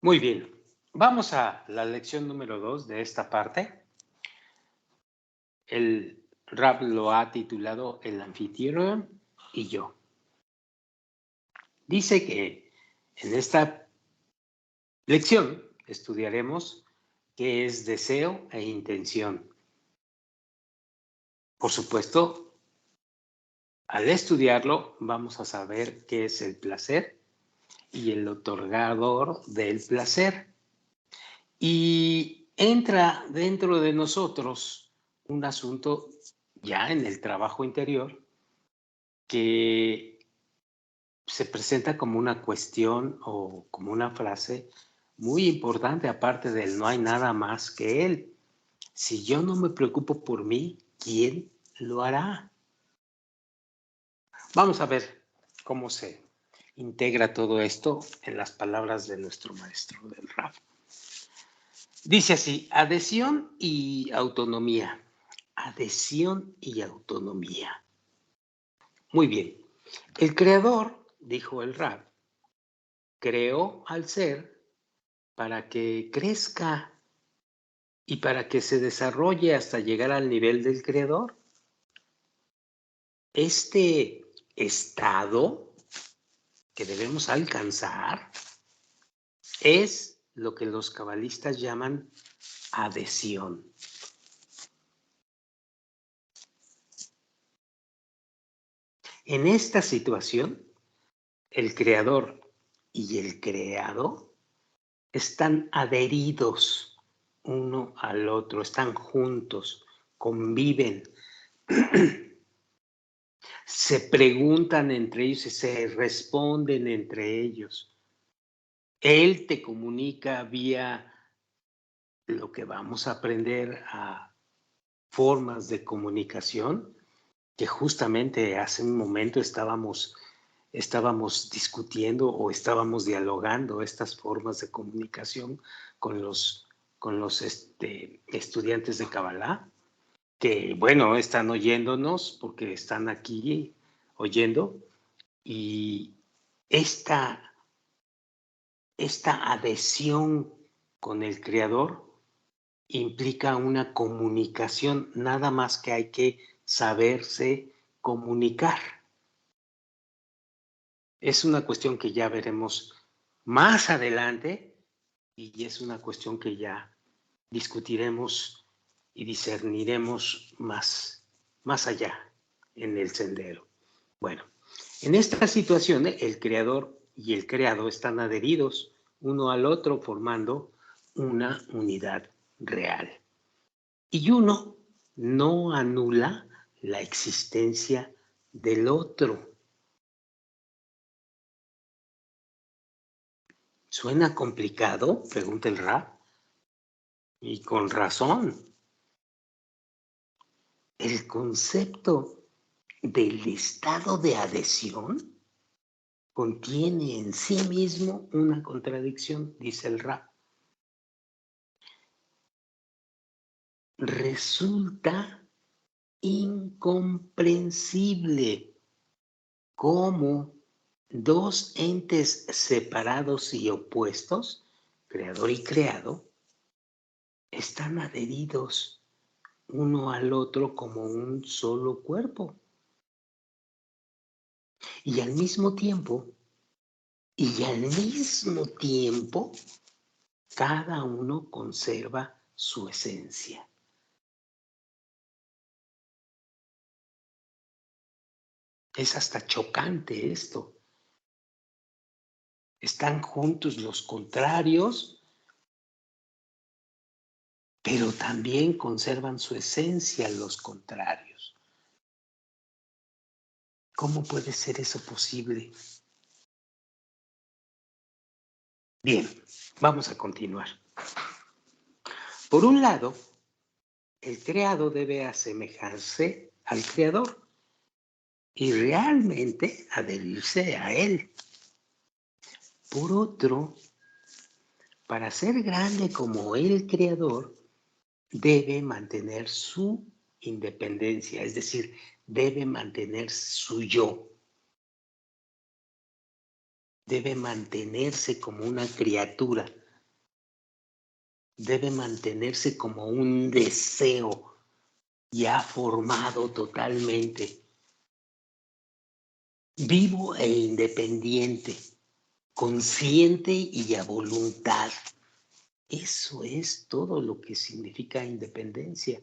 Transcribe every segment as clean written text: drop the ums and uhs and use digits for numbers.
Muy bien, vamos a la lección número 2 de esta parte. El Rab lo ha titulado El anfitrión y yo. Dice que en esta lección estudiaremos qué es deseo e intención. Por supuesto, al estudiarlo vamos a saber qué es el placer y el otorgador del placer. Y entra dentro de nosotros un asunto ya en el trabajo interior que se presenta como una cuestión o como una frase muy importante, aparte del no hay nada más que él. Si yo no me preocupo por mí, ¿quién lo hará? Vamos a ver cómo se integra todo esto en las palabras de nuestro maestro del Rab. Dice así, adhesión y autonomía. Adhesión y autonomía. Muy bien. El creador, dijo el Rab, creó al ser para que crezca y para que se desarrolle hasta llegar al nivel del creador. Este estado que debemos alcanzar es lo que los cabalistas llaman adhesión. En esta situación, el creador y el creado están adheridos uno al otro, están juntos, conviven, se preguntan entre ellos y se responden entre ellos. Él te comunica vía lo que vamos a aprender a formas de comunicación, que justamente hace un momento estábamos discutiendo o estábamos dialogando estas formas de comunicación con los estudiantes de Kabbalah, que bueno, están oyéndonos porque están aquí oyendo, y esta adhesión con el Creador implica una comunicación, nada más que hay que saberse comunicar. Es una cuestión que ya veremos más adelante y es una cuestión que ya discutiremos y discerniremos más allá en el sendero. Bueno, en esta situación el creador y el creado están adheridos uno al otro formando una unidad real. Y uno no anula la existencia del otro. ¿Suena complicado?, pregunta el Rab. Y con razón. El concepto del estado de adhesión contiene en sí mismo una contradicción, dice el Rab. Resulta incomprensible cómo dos entes separados y opuestos, creador y creado, están adheridos uno al otro como un solo cuerpo. Y al mismo tiempo, cada uno conserva su esencia. Es hasta chocante esto. Están juntos los contrarios, pero también conservan su esencia los contrarios. ¿Cómo puede ser eso posible? Bien, vamos a continuar. Por un lado, el creado debe asemejarse al creador y realmente adherirse a él. Por otro, para ser grande como el creador, debe mantener su independencia, es decir, debe mantener su yo. Debe mantenerse como una criatura debe mantenerse como un deseo ya formado totalmente, vivo e independiente, consciente y a voluntad. Eso es todo lo que significa independencia.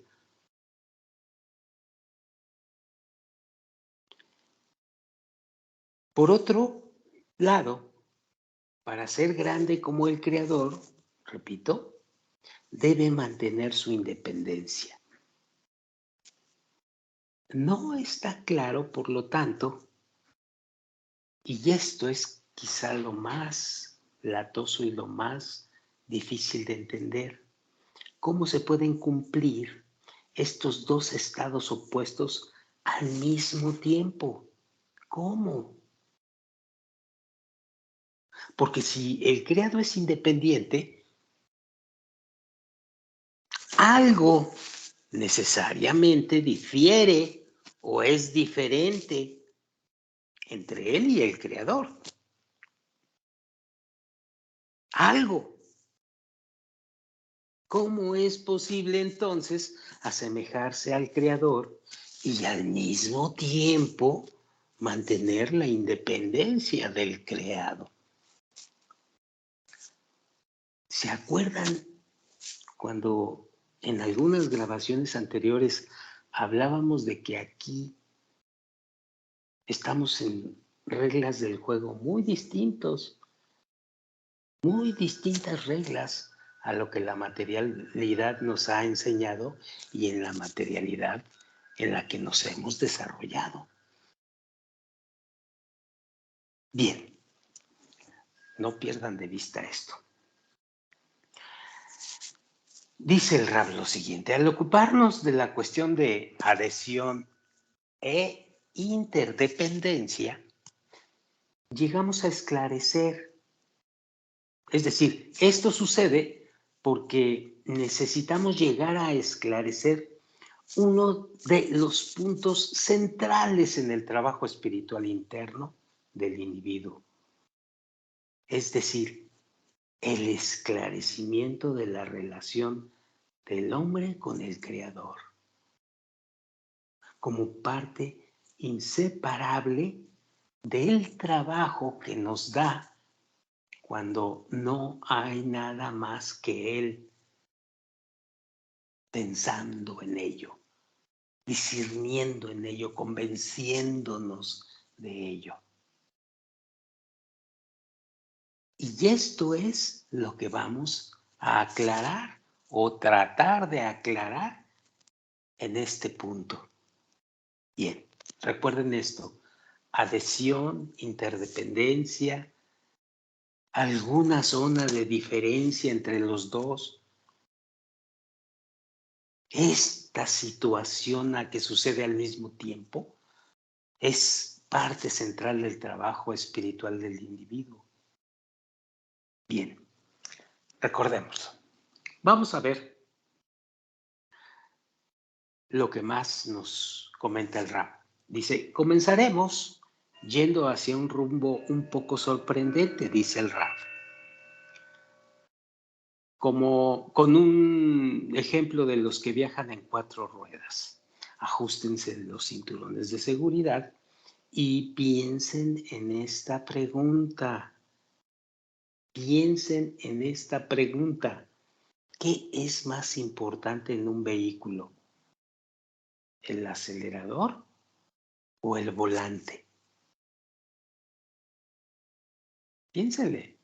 Por otro lado, para ser grande como el Creador, repito, debe mantener su independencia. No está claro, por lo tanto, y esto es quizá lo más latoso y lo más difícil de entender, cómo se pueden cumplir estos dos estados opuestos al mismo tiempo. ¿Cómo? Porque si el creado es independiente, algo necesariamente difiere o es diferente entre él y el creador. Algo. ¿Cómo es posible entonces asemejarse al creador y al mismo tiempo mantener la independencia del creado? ¿Se acuerdan cuando en algunas grabaciones anteriores hablábamos de que aquí estamos en reglas del juego muy distintas reglas a lo que la materialidad nos ha enseñado y en la materialidad en la que nos hemos desarrollado? Bien, no pierdan de vista esto. Dice el Rab lo siguiente: al ocuparnos de la cuestión de adhesión e interdependencia, llegamos a esclarecer. Es decir, esto sucede porque necesitamos llegar a esclarecer uno de los puntos centrales en el trabajo espiritual interno del individuo. Es decir, el esclarecimiento de la relación del hombre con el Creador, como parte inseparable del trabajo que nos da cuando no hay nada más que Él, pensando en ello, discerniendo en ello, convenciéndonos de ello. Y esto es lo que vamos a aclarar o tratar de aclarar en este punto. Bien, recuerden esto: adhesión, interdependencia, alguna zona de diferencia entre los dos. Esta situación a que sucede al mismo tiempo es parte central del trabajo espiritual del individuo. Bien, recordemos. Vamos a ver lo que más nos comenta el Rab. Dice: comenzaremos yendo hacia un rumbo un poco sorprendente, dice el Rab, como con un ejemplo de los que viajan en 4 ruedas. Ajustense los cinturones de seguridad y piensen en esta pregunta. Piensen en esta pregunta. ¿Qué es más importante en un vehículo? ¿El acelerador o el volante? Piénsenle.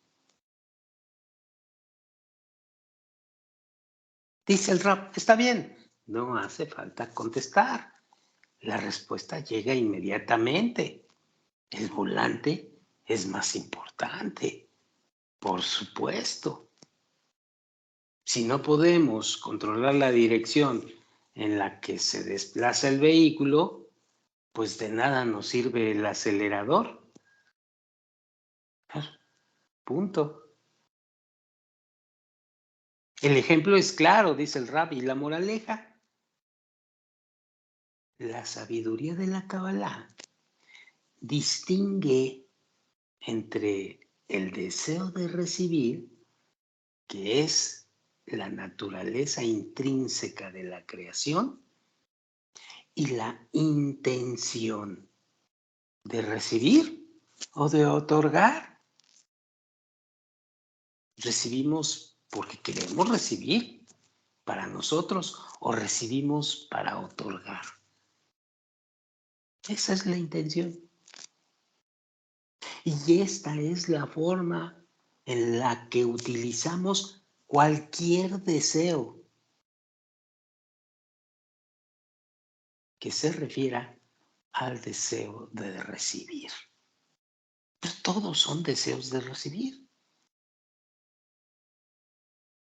Dice el Rab: está bien, no hace falta contestar. La respuesta llega inmediatamente. El volante es más importante, por supuesto. Si no podemos controlar la dirección en la que se desplaza el vehículo, pues de nada nos sirve el acelerador. Punto. El ejemplo es claro, dice el Rab, y la moraleja. La sabiduría de la Kabbalah distingue entre el deseo de recibir, que es la naturaleza intrínseca de la creación y la intención de recibir o de otorgar. Recibimos porque queremos recibir para nosotros o recibimos para otorgar. Esa es la intención. Y esta es la forma en la que utilizamos cualquier deseo que se refiera al deseo de recibir. Pero todos son deseos de recibir.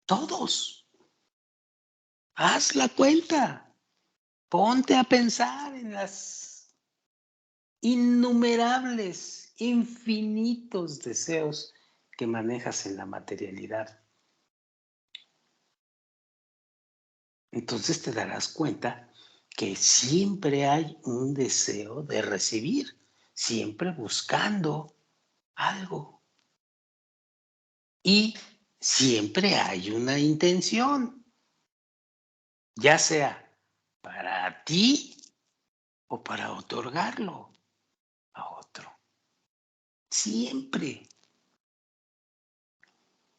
Todos. Haz la cuenta. Ponte a pensar en las innumerables, infinitos deseos que manejas en la materialidad. Entonces te darás cuenta que siempre hay un deseo de recibir, siempre buscando algo. Y siempre hay una intención, ya sea para ti o para otorgarlo a otro. Siempre.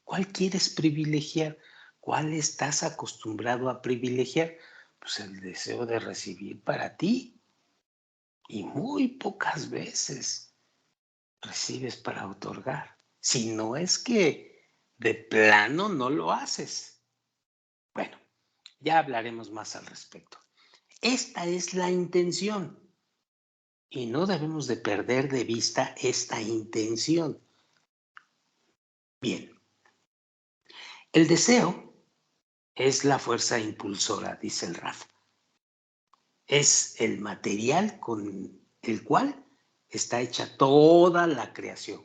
¿Cuál quieres privilegiar? ¿Cuál estás acostumbrado a privilegiar? Pues el deseo de recibir para ti. Y muy pocas veces recibes para otorgar. Si no es que de plano no lo haces. Bueno, ya hablaremos más al respecto. Esta es la intención. Y no debemos de perder de vista esta intención. Bien, el deseo es la fuerza impulsora, dice el Raf. Es el material con el cual está hecha toda la creación,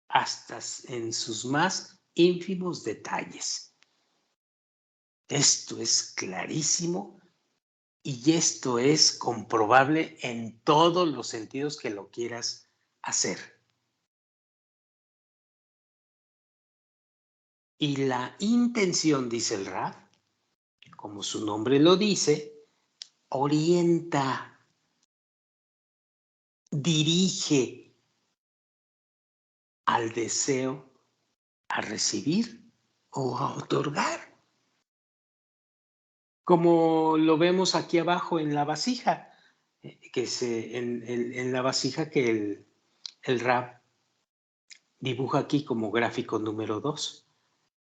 hasta en sus más ínfimos detalles. Esto es clarísimo y esto es comprobable en todos los sentidos que lo quieras hacer. Y la intención, dice el Raf, como su nombre lo dice, orienta, dirige al deseo a recibir o a otorgar. Como lo vemos aquí abajo en la vasija, en la vasija que el Raf dibuja aquí como gráfico número 2.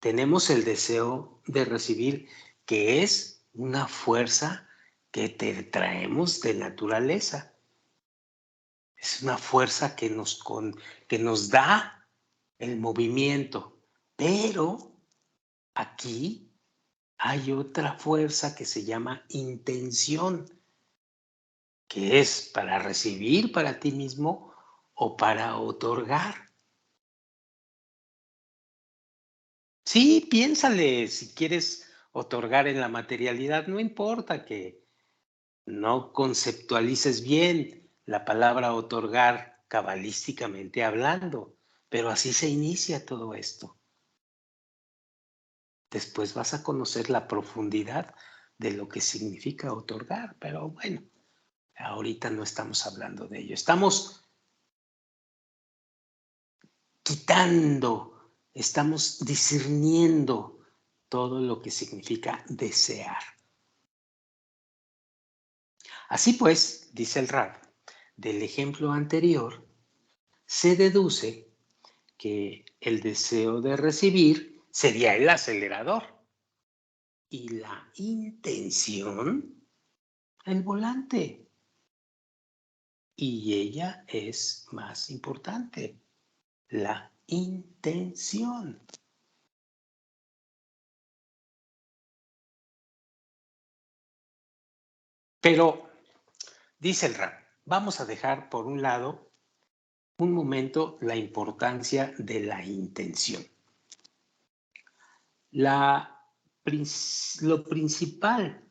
Tenemos el deseo de recibir, que es una fuerza que te traemos de naturaleza. Es una fuerza que nos da el movimiento, pero aquí hay otra fuerza que se llama intención, que es para recibir para ti mismo o para otorgar. Sí, piénsale, si quieres otorgar en la materialidad, no importa que no conceptualices bien la palabra otorgar cabalísticamente hablando, pero así se inicia todo esto. Después vas a conocer la profundidad de lo que significa otorgar, pero bueno, ahorita no estamos hablando de ello. Estamos quitando, estamos discerniendo todo lo que significa desear. Así pues, dice el Raf, del ejemplo anterior, se deduce que el deseo de recibir sería el acelerador y la intención el volante. Y ella es más importante, la intención. Pero, dice el Raf, vamos a dejar por un lado un momento la importancia de la intención. Lo principal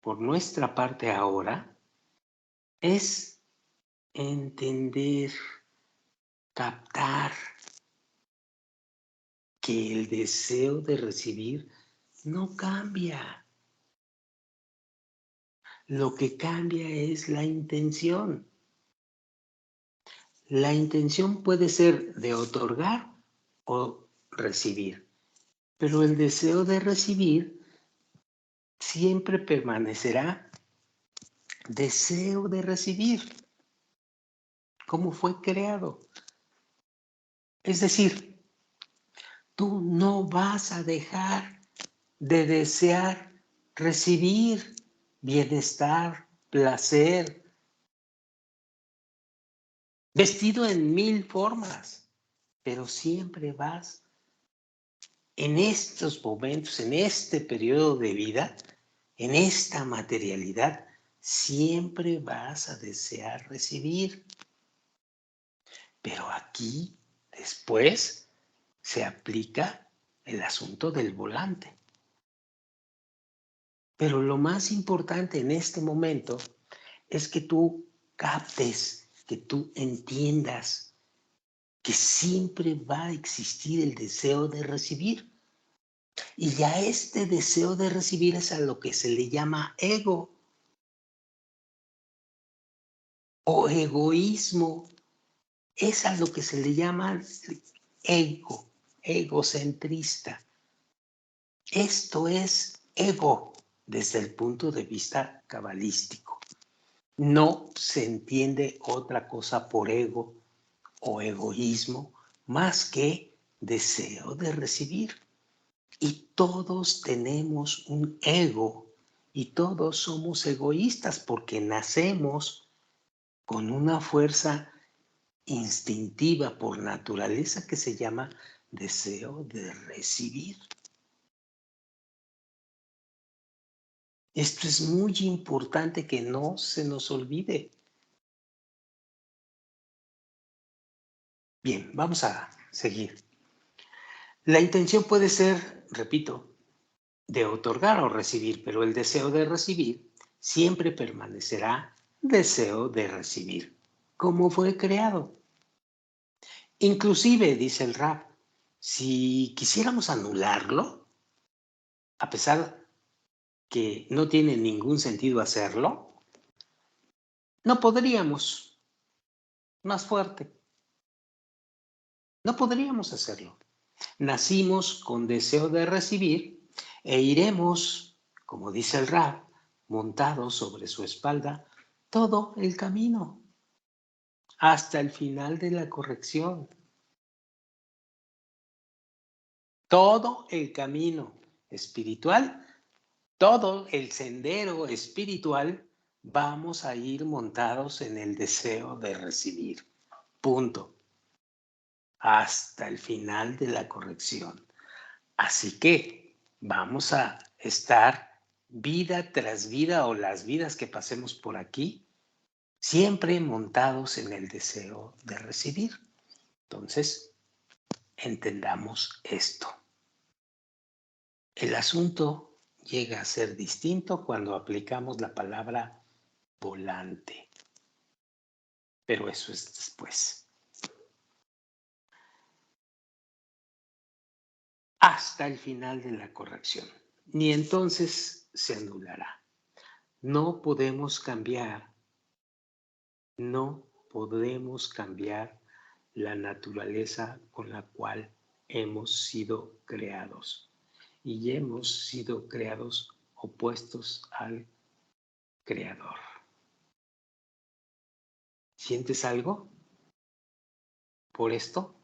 por nuestra parte ahora es entender, captar que el deseo de recibir no cambia. Lo que cambia es la intención. La intención puede ser de otorgar o recibir, pero el deseo de recibir siempre permanecerá deseo de recibir, como fue creado. Es decir, tú no vas a dejar de desear recibir bienestar, placer, vestido en 1000 formas, pero siempre vas en estos momentos, en este periodo de vida, en esta materialidad, siempre vas a desear recibir. Pero aquí, después, se aplica el asunto del volante. Pero lo más importante en este momento es que tú captes, que tú entiendas que siempre va a existir el deseo de recibir. Y ya este deseo de recibir es a lo que se le llama ego o egoísmo. Es a lo que se le llama ego, egocentrista. Esto es ego desde el punto de vista cabalístico. No se entiende otra cosa por ego o egoísmo más que deseo de recibir. Y todos tenemos un ego y todos somos egoístas porque nacemos con una fuerza instintiva por naturaleza que se llama deseo de recibir. Esto es muy importante que no se nos olvide. Bien, vamos a seguir. La intención puede ser, repito, de otorgar o recibir, pero el deseo de recibir siempre permanecerá deseo de recibir, como fue creado. Inclusive, dice el rap, si quisiéramos anularlo, a pesar que no tiene ningún sentido hacerlo, no podríamos, más fuerte, no podríamos hacerlo. Nacimos con deseo de recibir e iremos, como dice el rap, montados sobre su espalda todo el camino, hasta el final de la corrección. Todo el camino espiritual, todo el sendero espiritual, vamos a ir montados en el deseo de recibir. Punto. Hasta el final de la corrección. Así que vamos a estar vida tras vida o las vidas que pasemos por aquí, siempre montados en el deseo de recibir. Entonces, entendamos esto. El asunto llega a ser distinto cuando aplicamos la palabra volante, pero eso es después. Hasta el final de la corrección. Ni entonces se anulará. No podemos cambiar la naturaleza con la cual hemos sido creados. Y hemos sido creados opuestos al Creador. ¿Sientes algo por esto?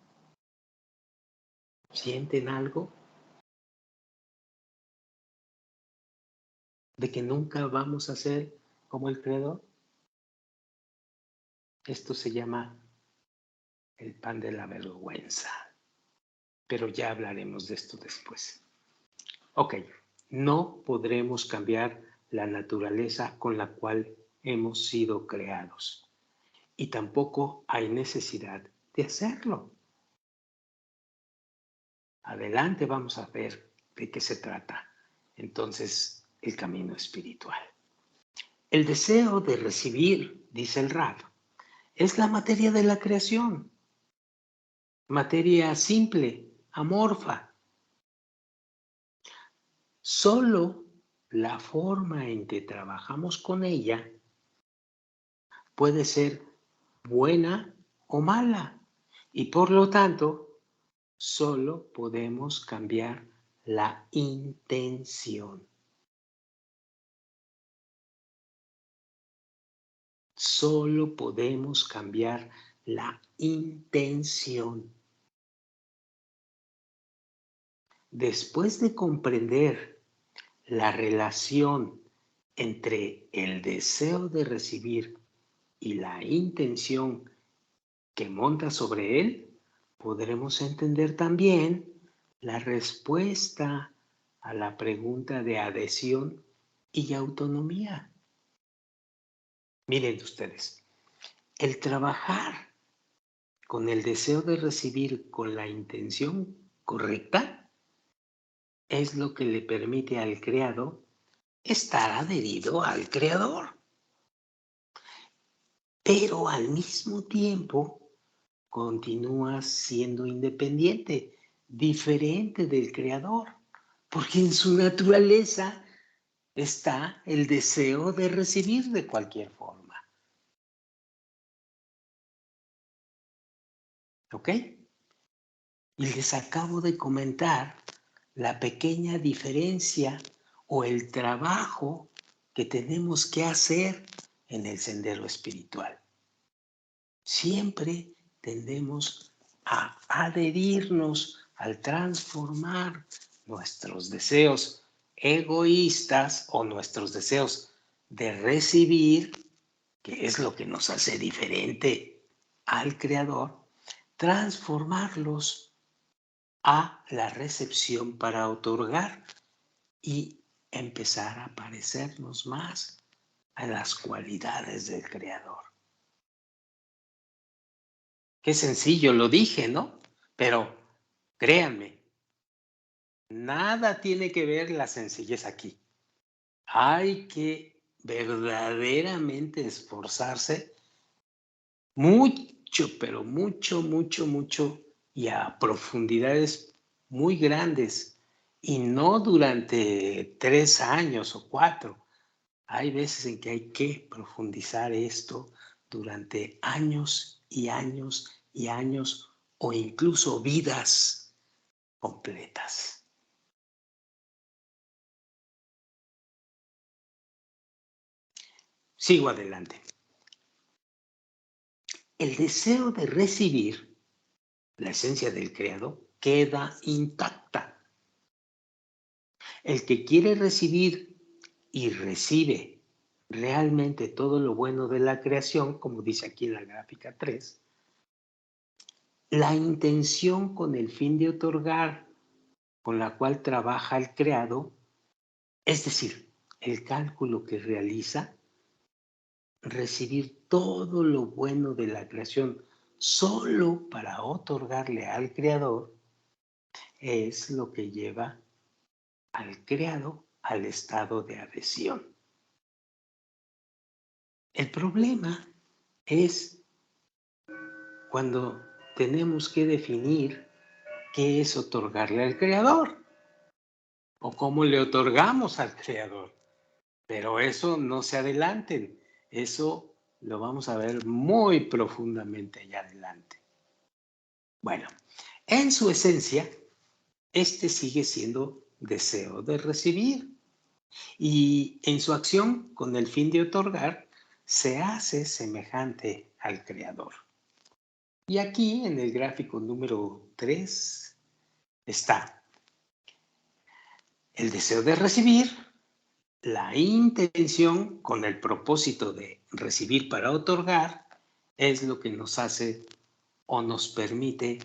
¿Sienten algo de que nunca vamos a ser como el Creador? Esto se llama el pan de la vergüenza. Pero ya hablaremos de esto después. Ok, no podremos cambiar la naturaleza con la cual hemos sido creados. Y tampoco hay necesidad de hacerlo. Adelante vamos a ver de qué se trata. Entonces, el camino espiritual. El deseo de recibir, dice el Rab, es la materia de la creación. Materia simple, amorfa. Solo la forma en que trabajamos con ella puede ser buena o mala y por lo tanto solo podemos cambiar la intención. Solo podemos cambiar la intención. Después de comprender la relación entre el deseo de recibir y la intención que monta sobre él, podremos entender también la respuesta a la pregunta de adhesión y autonomía. Miren ustedes, el trabajar con el deseo de recibir con la intención correcta es lo que le permite al creado estar adherido al creador, pero al mismo tiempo continúa siendo independiente, diferente del creador, porque en su naturaleza está el deseo de recibir de cualquier forma. ¿Ok? Y les acabo de comentar la pequeña diferencia o el trabajo que tenemos que hacer en el sendero espiritual. Siempre tendemos a adherirnos al transformar nuestros deseos egoístas o nuestros deseos de recibir, que es lo que nos hace diferente al Creador, transformarlos a la recepción para otorgar y empezar a parecernos más a las cualidades del Creador. Qué sencillo lo dije, ¿no? Pero créanme, nada tiene que ver la sencillez aquí. Hay que verdaderamente esforzarse mucho, pero mucho, y a profundidades muy grandes, y no durante 3 años o 4. Hay veces en que hay que profundizar esto durante años y años y años o incluso vidas completas. Sigo adelante. El deseo de recibir, la esencia del creado, queda intacta. El que quiere recibir y recibe realmente todo lo bueno de la creación, como dice aquí en la gráfica 3, la intención con el fin de otorgar, con la cual trabaja el creado, es decir, el cálculo que realiza, recibir todo lo bueno de la creación solo para otorgarle al creador, es lo que lleva al creado al estado de adhesión. El problema es cuando tenemos que definir qué es otorgarle al creador o cómo le otorgamos al creador. Pero eso no se adelanten, eso lo vamos a ver muy profundamente allá adelante. Bueno, en su esencia, este sigue siendo deseo de recibir y en su acción con el fin de otorgar se hace semejante al creador. Y aquí en el gráfico número 3 está el deseo de recibir, la intención con el propósito de recibir para otorgar es lo que nos hace o nos permite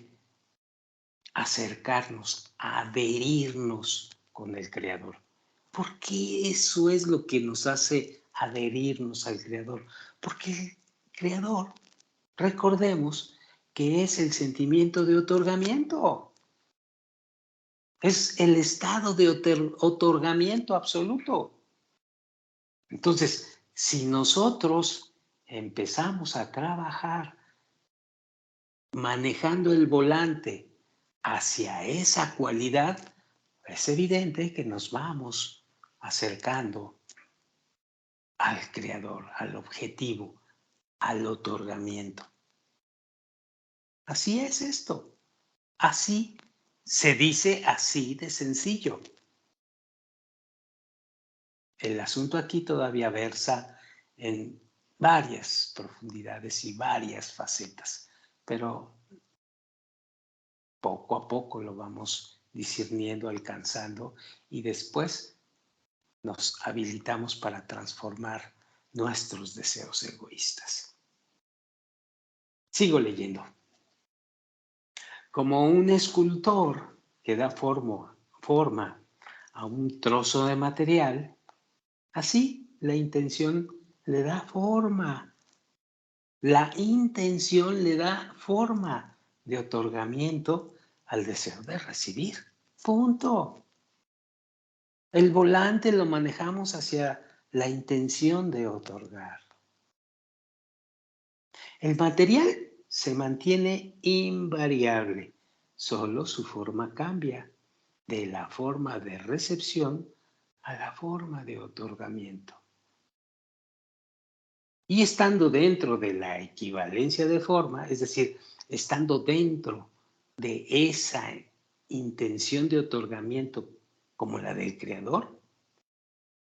acercarnos, adherirnos con el Creador. ¿Por qué eso es lo que nos hace adherirnos al Creador? Porque el Creador, recordemos que es el sentimiento de otorgamiento. Es el estado de otorgamiento absoluto. Entonces, si nosotros empezamos a trabajar manejando el volante hacia esa cualidad, es evidente que nos vamos acercando al creador, al objetivo, al otorgamiento. Así es esto. Así se dice así de sencillo. El asunto aquí todavía versa en varias profundidades y varias facetas, pero poco a poco lo vamos discerniendo, alcanzando y después nos habilitamos para transformar nuestros deseos egoístas. Sigo leyendo. Como un escultor que da forma a un trozo de material, así la intención le da forma. La intención le da forma de otorgamiento al deseo de recibir. Punto. El volante lo manejamos hacia la intención de otorgar. El material se mantiene invariable, solo su forma cambia de la forma de recepción a la forma de otorgamiento. Y estando dentro de la equivalencia de forma, es decir, estando dentro de esa intención de otorgamiento como la del creador,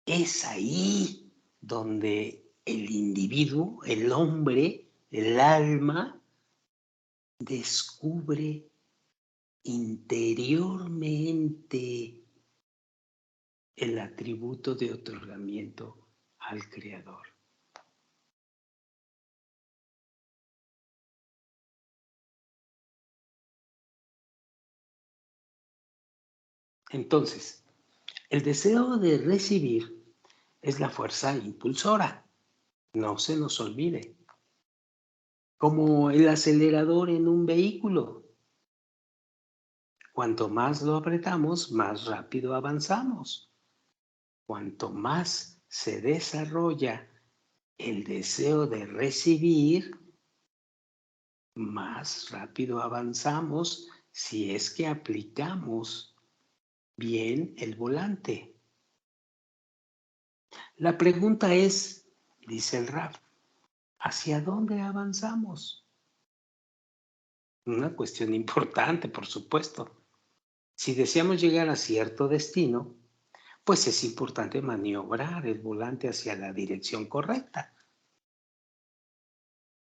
es ahí donde el individuo, el hombre, el alma, descubre interiormente el atributo de otorgamiento al creador. Entonces, el deseo de recibir es la fuerza impulsora, no se nos olvide, como el acelerador en un vehículo. Cuanto más lo apretamos, más rápido avanzamos. Cuanto más se desarrolla el deseo de recibir, más rápido avanzamos si es que aplicamos bien el volante. La pregunta es, dice el Raf, ¿hacia dónde avanzamos? Una cuestión importante, por supuesto. Si deseamos llegar a cierto destino, pues es importante maniobrar el volante hacia la dirección correcta.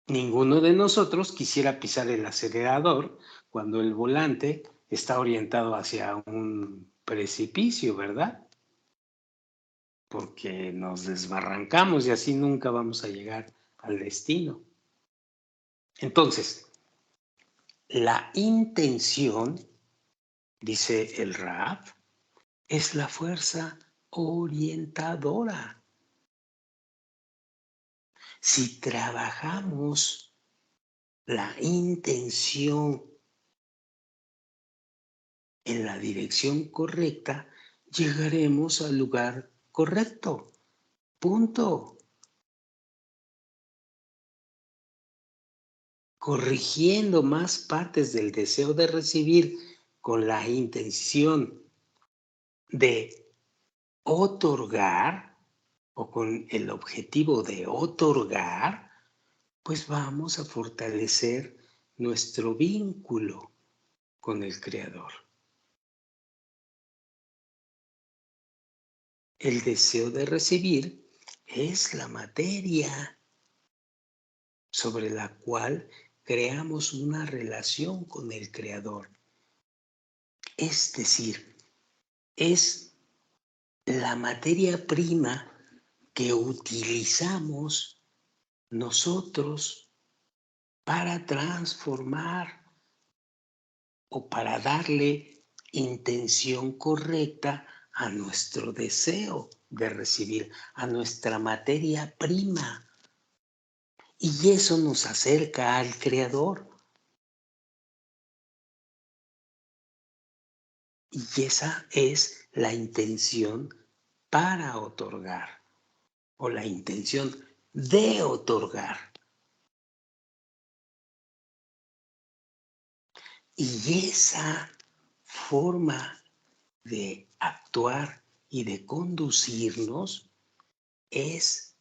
Ninguno de nosotros quisiera pisar el acelerador cuando el volante está orientado hacia un precipicio, ¿verdad? Porque nos desbarrancamos y así nunca vamos a llegar al destino. Entonces, la intención, dice el Raf, es la fuerza orientadora. Si trabajamos la intención en la dirección correcta, llegaremos al lugar correcto. Punto. Corrigiendo más partes del deseo de recibir con la intención de otorgar o con el objetivo de otorgar, pues vamos a fortalecer nuestro vínculo con el Creador. El deseo de recibir es la materia sobre la cual creamos una relación con el Creador. Es decir, es la materia prima que utilizamos nosotros para transformar o para darle intención correcta a nuestro deseo de recibir, a nuestra materia prima. Y eso nos acerca al Creador. Y esa es la intención para otorgar o la intención de otorgar. Y esa forma de actuar y de conducirnos es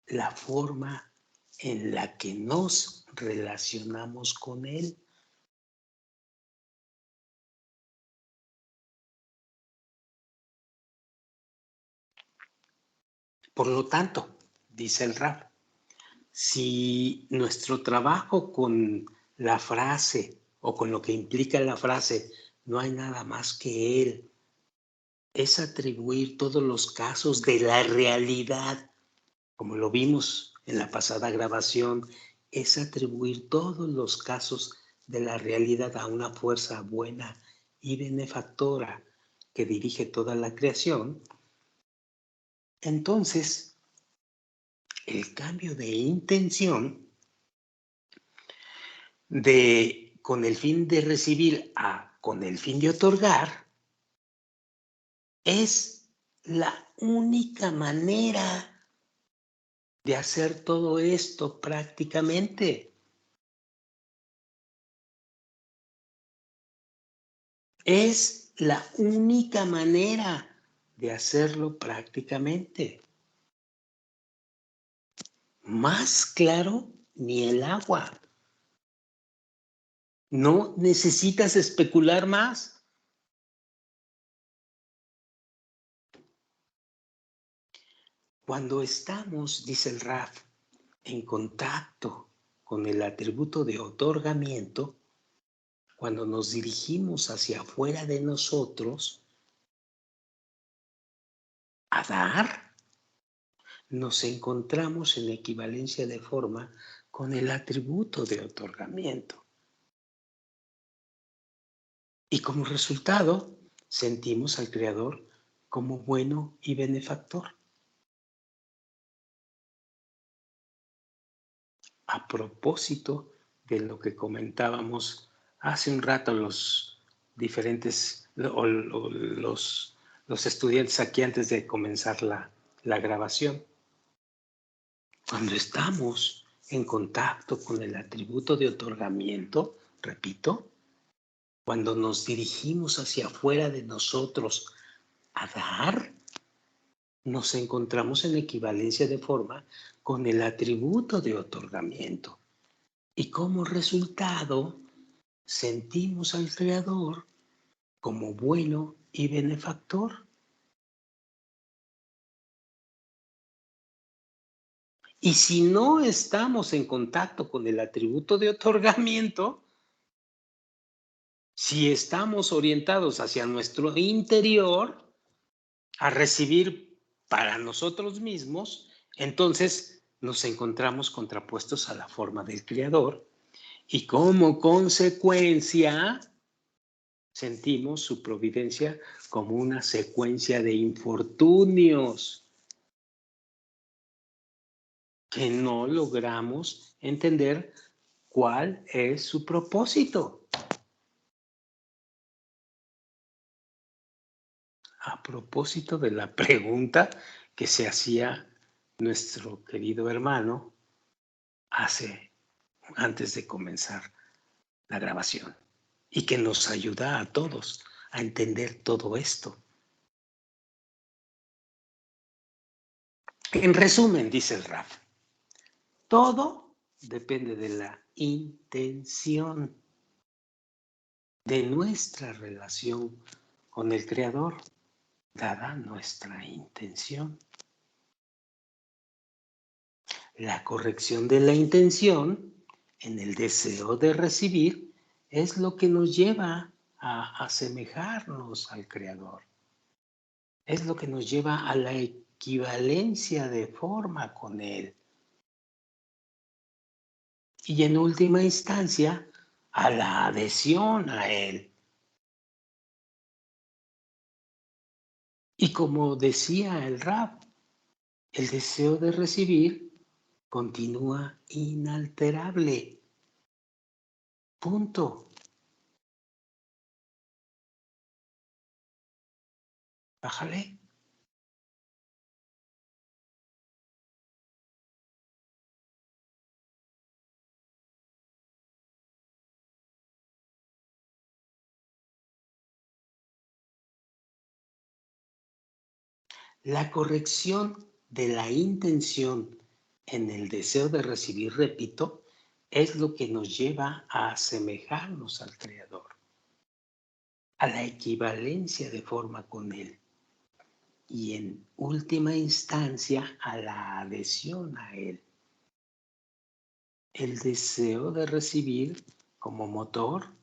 la forma en la que nos relacionamos con Él. Por lo tanto, dice el Rab, si nuestro trabajo con la frase o con lo que implica la frase no hay nada más que Él, es atribuir todos los casos de la realidad, como lo vimos en la pasada grabación, es atribuir todos los casos de la realidad a una fuerza buena y benefactora que dirige toda la creación. Entonces, el cambio de intención de con el fin de recibir a con el fin de otorgar es la única manera de hacer todo esto prácticamente. Es la única manera de hacerlo prácticamente. Más claro ni el agua. No necesitas especular más. Cuando estamos, dice el Raf, en contacto con el atributo de otorgamiento, cuando nos dirigimos hacia afuera de nosotros a dar, nos encontramos en equivalencia de forma con el atributo de otorgamiento. Y como resultado, sentimos al Creador como bueno y benefactor. A propósito de lo que comentábamos hace un rato los diferentes, los estudiantes aquí antes de comenzar la grabación. Cuando estamos en contacto con el atributo de otorgamiento, repito, cuando nos dirigimos hacia afuera de nosotros a dar, nos encontramos en equivalencia de forma con el atributo de otorgamiento. Y como resultado, sentimos al Creador como bueno y benefactor. Y si no estamos en contacto con el atributo de otorgamiento, si estamos orientados hacia nuestro interior a recibir para nosotros mismos, entonces nos encontramos contrapuestos a la forma del Creador y como consecuencia sentimos su providencia como una secuencia de infortunios que no logramos entender cuál es su propósito. A propósito de la pregunta que se hacía nuestro querido hermano antes de comenzar la grabación y que nos ayuda a todos a entender todo esto. En resumen, dice el Raf, todo depende de la intención de nuestra relación con el Creador, dada nuestra intención. La corrección de la intención en el deseo de recibir es lo que nos lleva a asemejarnos al Creador. Es lo que nos lleva a la equivalencia de forma con Él. Y en última instancia, a la adhesión a Él. Y como decía el Rab, el deseo de recibir continúa inalterable. Punto. Bájale. La corrección de la intención en el deseo de recibir, repito, es lo que nos lleva a asemejarnos al Creador, a la equivalencia de forma con Él y en última instancia a la adhesión a Él. El deseo de recibir como motor,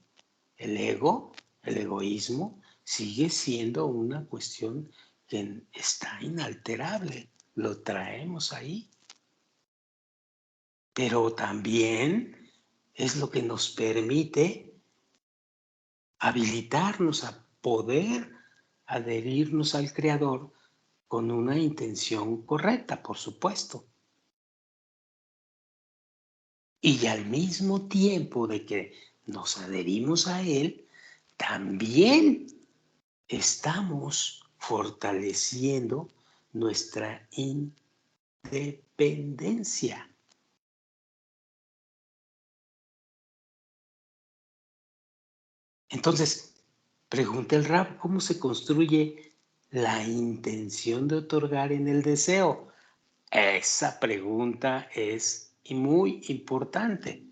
el ego, el egoísmo, sigue siendo una cuestión que está inalterable, lo traemos ahí. Pero también es lo que nos permite habilitarnos a poder adherirnos al Creador con una intención correcta, por supuesto. Y al mismo tiempo de que nos adherimos a Él, también estamos fortaleciendo nuestra independencia. Entonces, pregunta el Rab, ¿cómo se construye la intención de otorgar en el deseo? Esa pregunta es muy importante,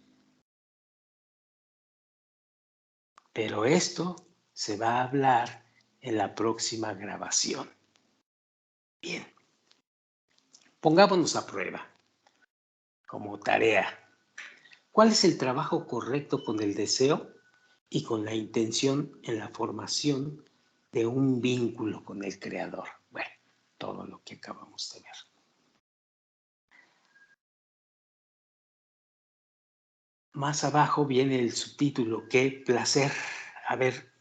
pero esto se va a hablar en la próxima grabación. Bien, pongámonos a prueba como tarea. ¿Cuál es el trabajo correcto con el deseo y con la intención en la formación de un vínculo con el Creador? Bueno, todo lo que acabamos de ver. Más abajo viene el subtítulo, qué placer. A ver,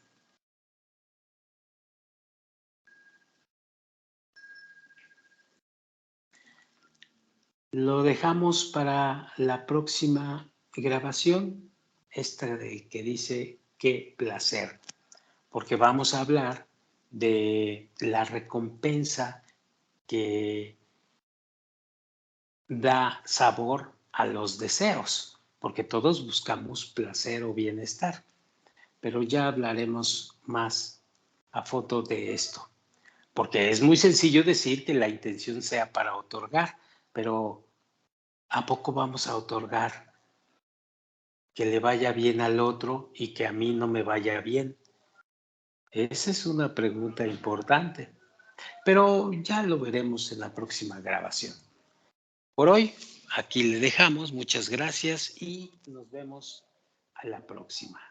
lo dejamos para la próxima grabación, esta de que dice qué placer, porque vamos a hablar de la recompensa que da sabor a los deseos, porque todos buscamos placer o bienestar, pero ya hablaremos más a fondo de esto, porque es muy sencillo decir que la intención sea para otorgar, pero ¿a poco vamos a otorgar que le vaya bien al otro y que a mí no me vaya bien? Esa es una pregunta importante, pero ya lo veremos en la próxima grabación. Por hoy, aquí le dejamos. Muchas gracias y nos vemos a la próxima.